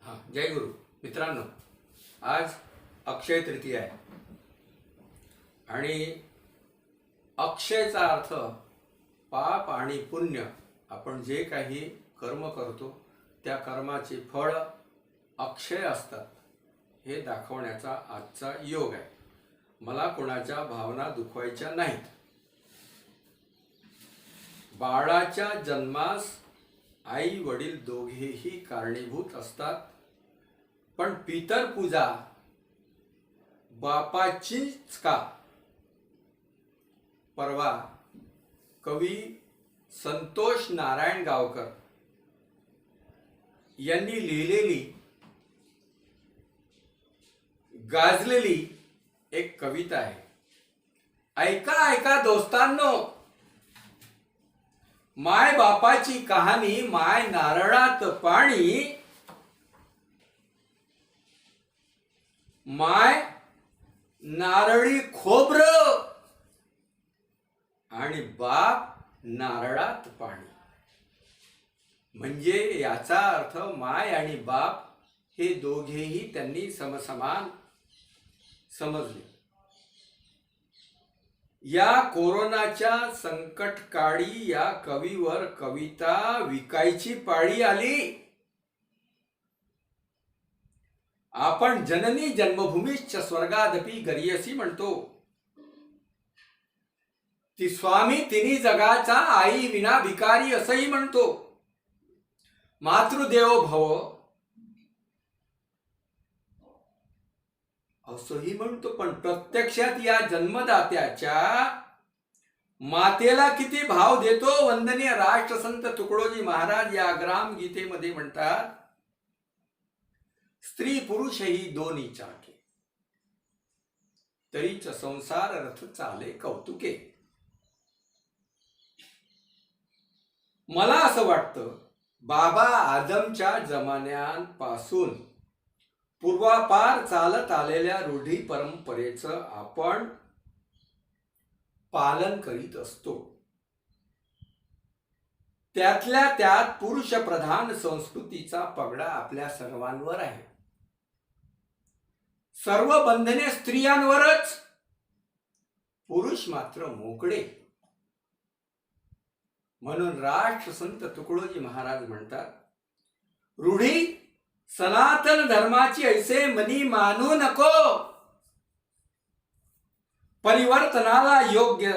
हां, जय गुरु. मित्रांनो, आज अक्षय तृतीया आहे आणि अक्षयचा अर्थ पाप आणि पुण्य. आपण जे काही कर्म करतो त्या कर्माचे फळ अक्षय असतात हे दाखवण्याचा आजचा योग आहे. मला कोणाच्या भावना दुखवायच्या नाहीत. बाळाच्या जन्मास आई वडील दोघेही कारणीभूत असतात, पण पितर पूजा बापाचीच का? परवा कवी संतोष नारायण गावकर यांनी लिहिलेली गाजलेली एक कविता आहे. ऐका ऐका दोस्तांनो, माय बापाची कहाणी. माय नारळात पाणी, माय नारळी खोबरं आणि बाप नारळात पाणी. म्हणजे याचा अर्थ माय आणि बाप हे दोघेही त्यांनी समसमान समजले. या कोरोनाच्या संकटकाळी या कवीवर कविता विकायची पाळी आली. आपण जननी जन्मभूमीश्च स्वर्गादपि गरीयसी म्हणतो. ती स्वामी तिन्ही जगाचा आई विना भिकारी असंही म्हणतो. मातृदेवो भव असंही म्हणतो. पण प्रत्यक्षात या जन्मदात्याच्या मातेला किती भाव देतो. वंदनीय राष्ट्रसंत तुकडोजी महाराज या ग्राम गीतेमध्ये म्हणतात, स्त्री पुरुष ही दोन्ही चाके, तरीच संसार रथ चाले कौतुके. मला असं वाटतं, बाबा आदमच्या जमान्यांपासून पूर्वापार चालत आलेल्या रूढी परंपरेचं आपण पालन करीत असतो. त्यातल्या त्यात पुरुष प्रधान संस्कृतीचा पगडा आपल्या सर्वांवर आहे. सर्व बंधने स्त्रियांवरच, पुरुष मात्र मोकळे. म्हणून राष्ट्रसंत तुकडोजी महाराज म्हणतात, रूढी सनातन धर्माची ऐसे मनी मानू नको. परिवर्तनाला योग्य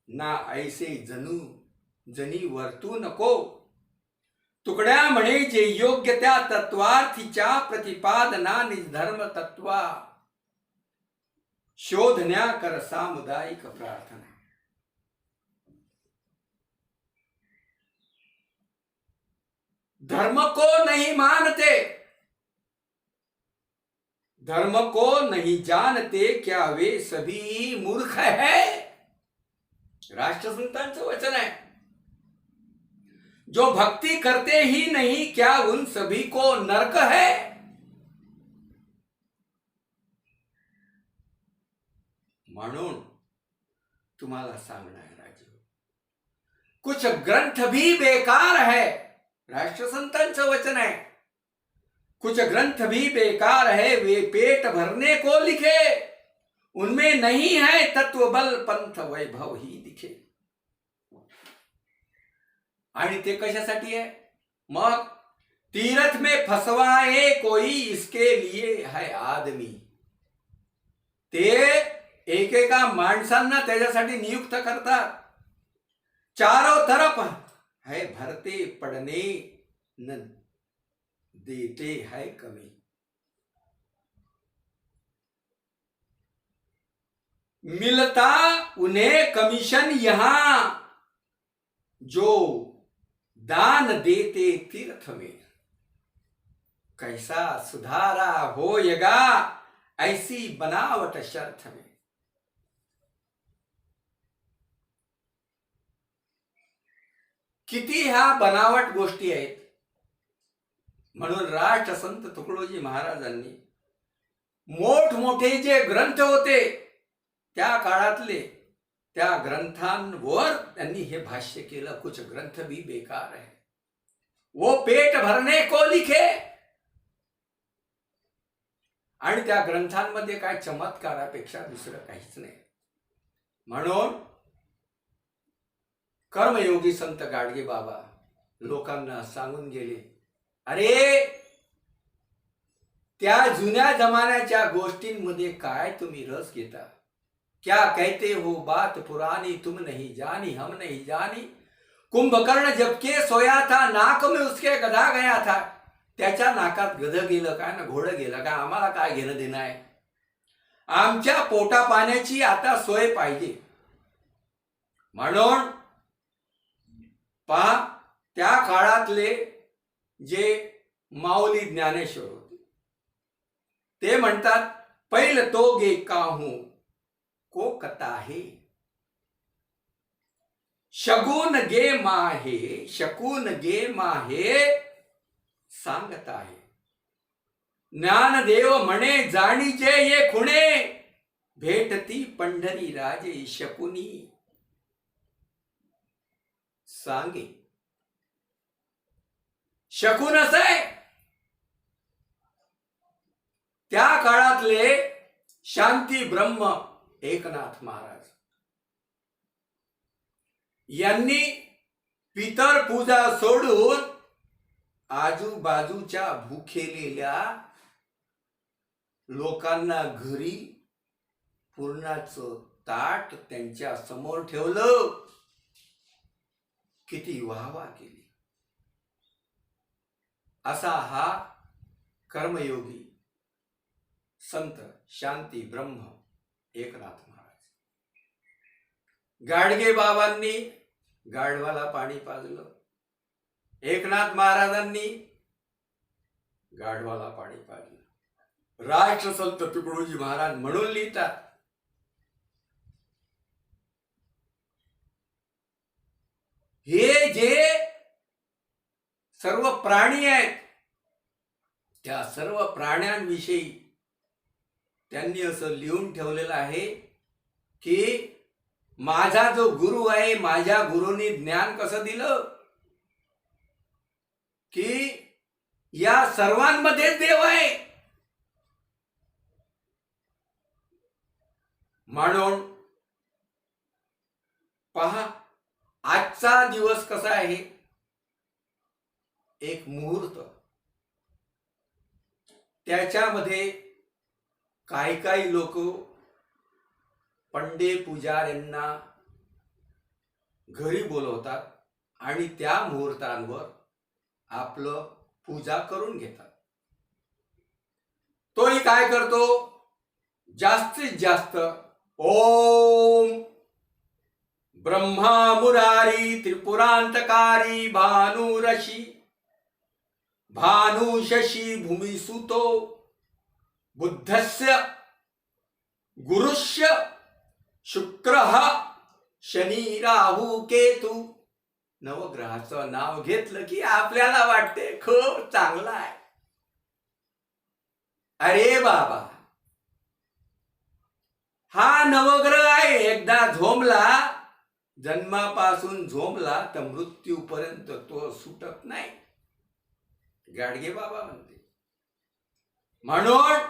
ना ऐसे जनी वर्तू नको. तुकड्या म्हणे जे योग्य त्या तत्वार्थीच्या प्रतिपादना निधर्म तत्वा. शोधण्या कर सामुदायिक प्रार्थना. धर्म को नहीं मानते, धर्म को नहीं जानते, क्या वे सभी मूर्ख है. राष्ट्रसंतांचं वचन आहे. जो भक्ति करते ही नहीं, क्या उन सभी को नरक है. म्हणून तुम्हाला सांगणार राजू, कुछ ग्रंथ भी बेकार है. राष्ट्रसंतांचं वचन है. कुछ ग्रंथ भी बेकार है, वे पेट भरने को लिखे, उनमें नहीं है तत्व बल पंथ वैभव ही दिखे. आणि ते कशासाठी आहे मग? तीर्थ में फसवाए कोई, इसके लिए है आदमी. ते एकेका माणसांना त्याच्यासाठी नियुक्त करतात. चारों तरफ है भरते पड़ने, न देते है कमी. मिलता उन्हें कमीशन यहां, जो दान देते तीर्थ में. कैसा सुधारा होएगा ऐसी बनावट शर्त में. किती ह्या बनावट गोष्टी आहेत. म्हणून राष्ट्रसंत तुकडोजी महाराजांनी मोठमोठे जे ग्रंथ होते त्या काळातले, त्या ग्रंथांवर त्यांनी हे भाष्य केलं. कुछ ग्रंथ भी बेकार है, वो पेट भरने को लिखे, आणि त्या ग्रंथांमध्ये काय चमत्कारापेक्षा दुसरं काहीच नाही. म्हणून कर्मयोगी संत गाडगे बाबा लोकांना सांगून गेले, अरे त्या जुन्या जमान्याच्या गोष्टींमध्ये काय तुम्ही रस घेता? क्या कहते हो बात पुरानी तुम नहीं जानी हम नहीं जानी. कुंभकर्ण जबके सोया था नाक में उसके गधा गया था. त्याच्या नाकात गध गेलं काय ना घोडं गेलं काय, आम्हाला काय घेणं देणं आहे? आमच्या पोटा पाण्याची आता सोय पाहिजे. म्हणून पहा, त्या काळातले जे माऊली ज्ञानेश्वर होते ते म्हणतात, पैल तो गे काहू को कथा है, शगुन गे माहे शकून गे माहे सांगत आहे. ज्ञानदेव म्हणे जाणीचे ये खुणे, भेटती पंढरी राजे शकुनी सांगे. शकून असे त्या काळातले शांती ब्रह्म एकनाथ महाराज यांनी पितर पूजा सोडून आजूबाजूच्या भुकेलेल्या लोकांना घरी पूर्णाचं ताट त्यांच्या समोर ठेवलं. किती वाहवा केली. असा हा कर्मयोगी संत शांती ब्रह्म एकनाथ महाराज. गाडगे बाबांनी गाढवाला पाणी पाजलं, एकनाथ महाराजांनी गाढवाला पाणी पाजलं. राष्ट्रसंत तुकडोजी महाराज म्हणून लिहितात, हे जे सर्व प्राणी आहेत त्या सर्व प्राण्यांविषयी त्यांनी असं लिहून ठेवलेलं आहे की माझा जो गुरु आहे, माझ्या गुरुनी ज्ञान कसं दिलं की या सर्वांमध्येच देव आहे. म्हणून पहा, आजचा दिवस कसा आहे, एक मुहूर्त, त्याच्यामध्ये काही लोक पंडे पुजाऱ्यांना घरी बोलवतात आणि त्या मुहूर्तांवर आपलं पूजा करून घेतात. तोही काय करतो, जास्तीत जास्त ओम ब्रह्मा मुरारी त्रिपुरांतकारी भानुरशी भानुशशी भूमिसुतो बुद्धस्य गुरुष्य शुक्रः शनी राहू केतू, नवग्रहाचं नाव घेतलं की आपल्याला वाटते खूप चांगला आहे. अरे बाबा, हा नवग्रह आहे, एकदा झोंबला, जन्मापासून झोंबला तर मृत्यूपर्यंत तो सुटत नाही, गाडगे बाबा म्हणते. म्हणून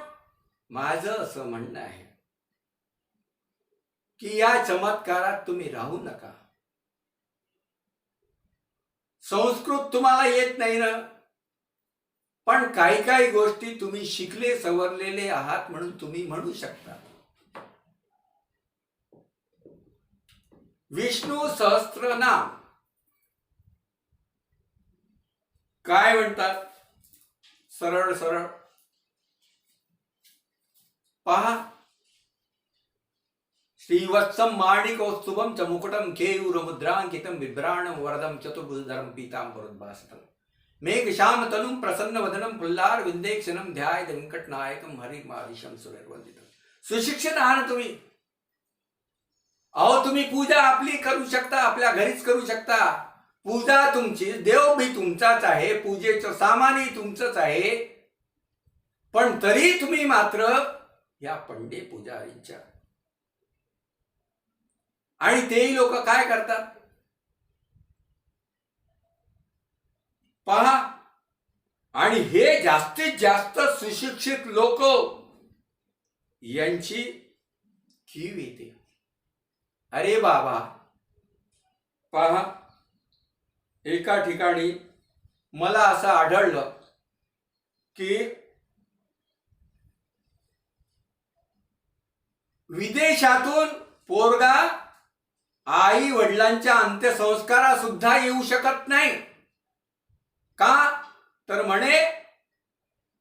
माझं असं म्हणणं आहे की या चमत्कारात तुम्ही राहू नका. संस्कृत तुम्हाला येत नाही ना, पण काही गोष्टी तुम्ही शिकले सवरलेले आहात म्हणून तुम्ही म्हणू शकता. विष्णू सहस्त्रनाम काय म्हणतात, सरळ सरळ पहा. श्रीवत्सम माणिकोत्सुभम च मुकुटम केयूर मुद्रांकितम बिभ्राणम वरदम चतुर्भुजधरम पीतांबरोद्भासितम मेघश्याम तनुम प्रसन्न वदनम पुल्लार विंदेक्षणम ध्यायेत वेंकटनायकम हरिमादिशम सुरैर्वंदितम. सुशिक्षित आहात तुम्ही. अहो, तुम्ही पूजा आपली करू शकता, आपल्या घरीच करू शकता. पूजा तुमची, देव भी तुमचाच आहे, पूजेचं सामानही तुमचंच आहे, पण तरी तुम्ही मात्र या पंडे पुजारींच्या, आणि तेही लोक काय करतात पहा. आणि हे जास्तीत जास्त सुशिक्षित लोक यांची कीव येते. अरे बाबा, पहा, एका ठिकाणी मला असं आढळलं की विदेशातून पोरगा आई वडिलांच्या अंत्यसंस्कारा सुद्धा येऊ शकत नाही. का? तर म्हणे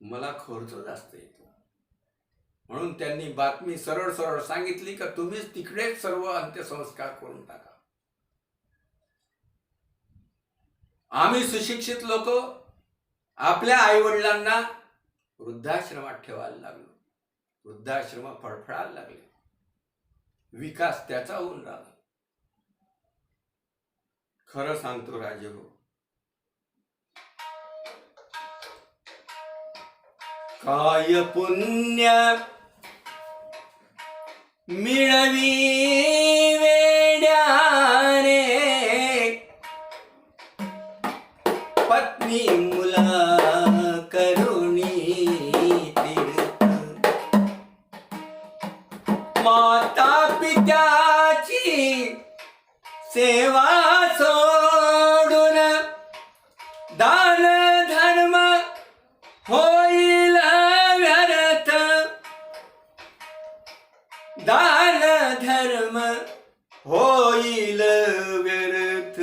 मला खर्च जास्त येतो. म्हणून त्यांनी बातमी सरळ सरळ सांगितली की तुम्हीच तिकडेच सर्व अंत्यसंस्कार करून टाका. आम्ही सुशिक्षित लोक आपल्या आई वडिलांना वृद्धाश्रमात ठेवायला लागलो. वृद्धाश्रम फडफडायला लागले. विकास त्याचा होऊन राहिला. खरं सांगतो राजे हो, काय पुण्य मिळवी वेड्याने पत्नी मुला करुणी तीर्थ. माता पित्याची सेवा सोडून दान धर्म होईल व्यर्थ. दान धर्म होईल व्यर्थ.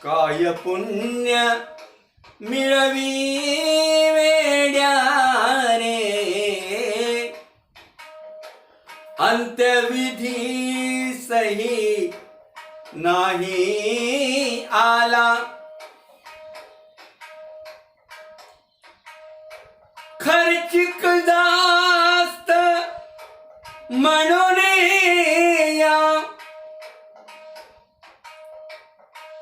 काय पुण्य मिळवी वेड्याने अंत्यविधी सही नाही आला. खर्चिक जास्त म्हणून या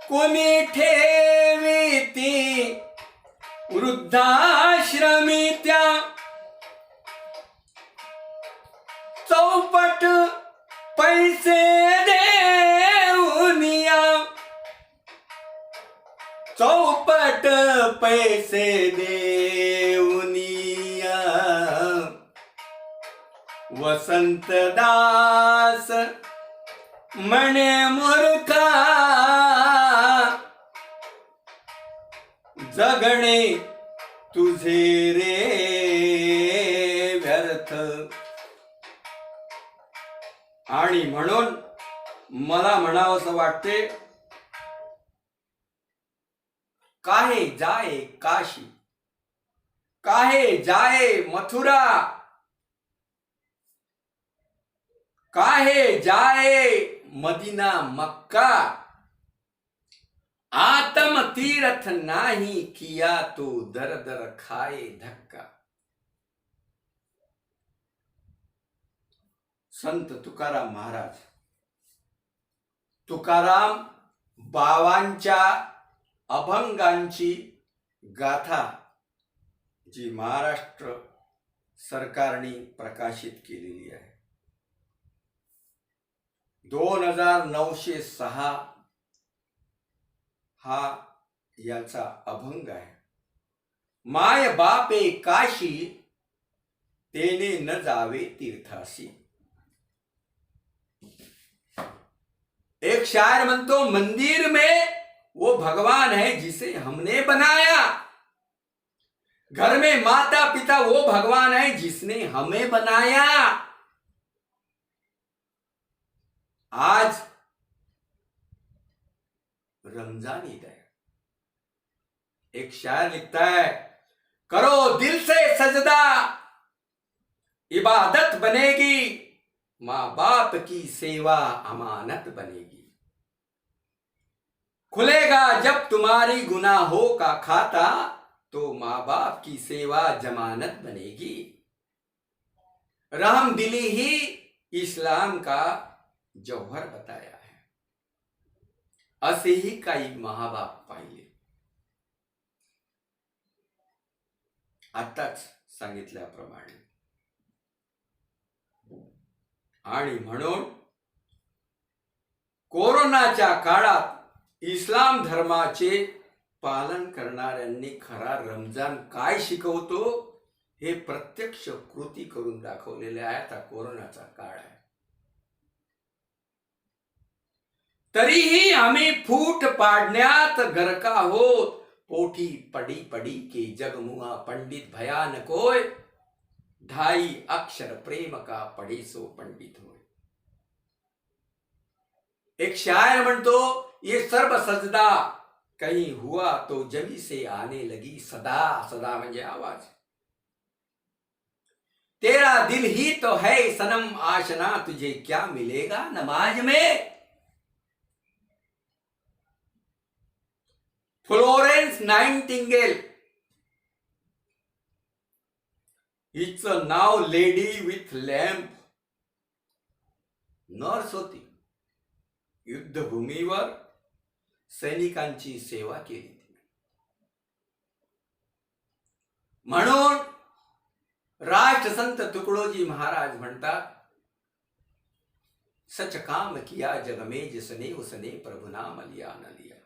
कोणी ठेवीती वृद्धाश्रमी त्या. चौपट पैसे देऊन या. चौपट पैसे देऊन या. वसंतदास म्हणे मूर्खा जगणे तुझे रे व्यर्थ. आणि म्हणून मला म्हणावंसं वाटते, काहे जाए काशी, काहे जाए मथुरा, काहे जाए मदीना मक्का. आत्म तीर्थ नाही किया तो दर दर खाए धक्का. संत तुकाराम महाराज, तुकाराम बावांच्या अभंगांची गाथा जी महाराष्ट्र सरकारने प्रकाशित केलेली आहे. 2906 हा याचा अभंग आहे. माय बापे काशी तेने न जावे तीर्थासी. एक शायर म्हणतो, मंदिर में वो भगवान है जिसे हमने बनाया. घर में माता पिता वो भगवान है जिसने हमें बनाया. आज रमजान ईद है. एक शायर लिखता है, करो दिल से सजदा इबादत बनेगी. माँ बाप की सेवा अमानत बनेगी. खुलेगा जब तुम्हारी गुनाहों का खाता तो माँ बाप की सेवा जमानत बनेगी. रहम दिली ही इस्लाम का जौहर बताया है. असेही काही महाबाप पाहिले. आताच सांगितल्याप्रमाणे. आणि म्हणून कोरोनाच्या काळात इस्लाम धर्माचे पालन करणाऱ्यांनी खरा रमजान काय शिकवतो हे प्रत्यक्ष कृती करून दाखवलेले आहे. आता कोरोनाचा काळ आहे, तरीही आम्ही फूट पाडण्यात गरका होत. पोठी पडी पडी के जग मुआ पंडित भयानक होय. ढाई अक्षर प्रेम का पढ़े सो पंडित होय. एक शायर म्हणतो, ये सर्व सजदा कहीं हुआ तो जमी से आने लगी सदा. सदा म्हणजे आवाज. तेरा दिल ही तो है सनम आशना, तुझे क्या मिलेगा नमाज में. फ्लोरेंस नाइटिंगेल हिचं नाव लेडी विथ लॅम्प. नर्स होती. युद्धभूमीवर सैनिकांची सेवा केली. म्हणून राष्ट्रसंत तुकडोजी महाराज म्हणतात, सच काम किया जग में जिसने उसने प्रभु नाम लिया न लिया.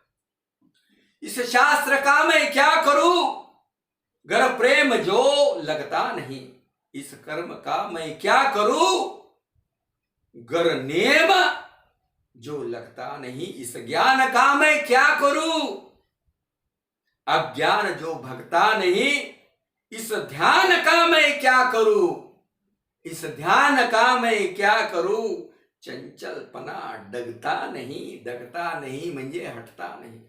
इस शास्त्र का मैं क्या करूं, गर प्रेम जो लगता नहीं. इस कर्म का मैं क्या करूं, गर नेम जो लगता नहीं. इस ज्ञान का मैं क्या करूं, अज्ञान जो भगता नहीं. इस ध्यान का मैं क्या करूं, इस ध्यान का मैं क्या करूं. चंचलपणा डगता नहीं म्हणजे हटता नाही.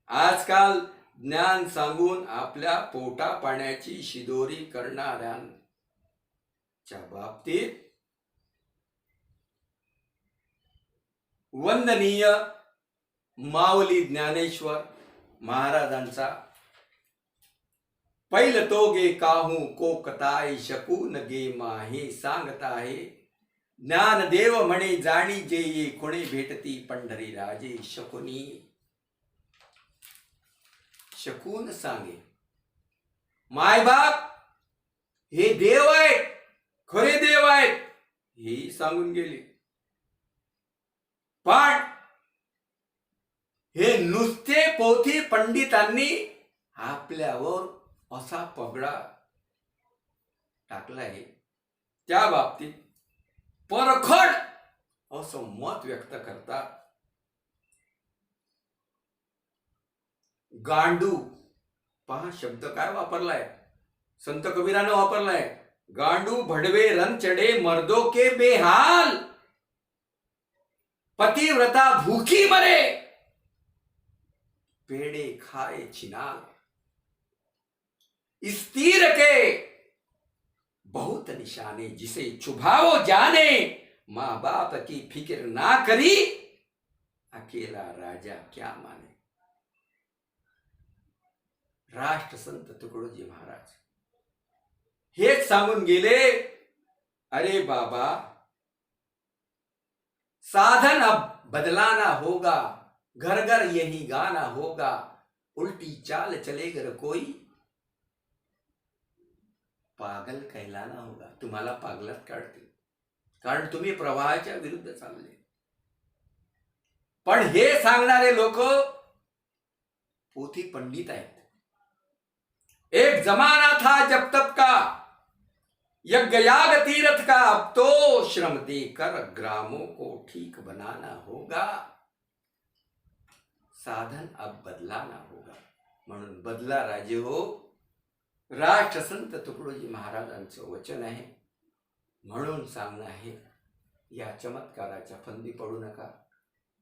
आजकाल ज्ञान सांगून आपल्या पोटा पाण्याची शिदोरी करणाऱ्यांच्या बाबतीत वंदनीय माऊली ज्ञानेश्वर महाराजांचा पैल तो गे काहू को कताय शकून गे माहे सांगता आहे. ज्ञानदेव म्हणे जाणी जे ये कोणे भेटती पंढरी राजे शकुनी. शकून सांगे. मायबाप हे देव आहेत, खरे देव आहेत हे सांगून गेले. पण हे नुसते पोथी पंडितांनी आपल्यावर असा पगडा टाकला आहे. त्या बाबतीत परखड असं मत व्यक्त करतात. गांडू पहा शब्द काय वापरलाय, संत कबीरानं वापरलाय. गांडू भडवे रन चढ़े मर्दों के बेहाल, पतिव्रता भूखी मरे पेड़े खाए छिनाल. इस तीर के बहुत निशाने, जिसे चुभाओ जाने. माँ बाप की फिक्र ना करी, अकेला राजा क्या माने. राष्ट्रसंत तुकडोजी महाराज हेच सांगून गेले. अरे बाबा, साधन अब बदलाना होगा, घर घर यही गाना होगा. उल्टी चाल चलेगा कोई, पागल कहलाना होगा. तुम्हाला पागलात काढतील, कारण तुम्ही प्रवाहाच्या विरुद्ध चालले. पण हे सांगणारे लोक पोथी पंडित आहेत. एक जमाना था जब तब का, यज्ञ याग तीर्थ का. अब तो श्रम देकर ग्रामों को ठीक बनाना होगा. साधन अब बदलाना होगा. म्हणून बदला राजे हो. राष्ट्रसंत तुकडोजी महाराजांचं वचन आहे. म्हणून सांगणं आहे, या चमत्काराच्या फंदी पडू नका,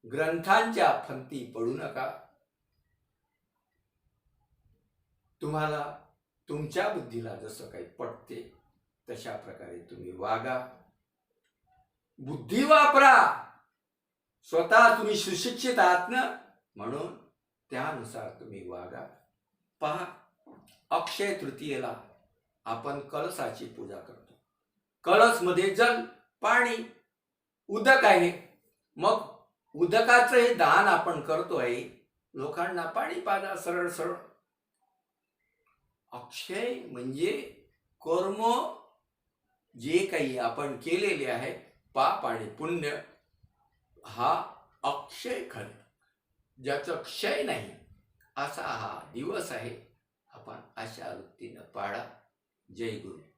ग्रंथांच्या फंदी पडू नका. तुम्हाला तुमच्या बुद्धीला जसं काही पटते तशा प्रकारे तुम्ही वागा. बुद्धी वापरा. स्वतः तुम्ही सुशिक्षित आहात ना, म्हणून त्यानुसार तुम्ही वागा. पहा, अक्षय तृतीयेला आपण कळसाची पूजा करतो. कळस मध्ये जल, पाणी, उदक आहे. मग उदकाचं हे दान आपण करतोय. लोकांना पाणी पाजा सरळ सरळ. अक्षय म्हणजे कर्म, जे काही आपण केलेले आहे, पाप आणि पुण्य, हा अक्षय खर, ज्याचं क्षय नाही, असा हा दिवस आहे. आपण अशा वृत्तीनं पाळा. जय गुरु.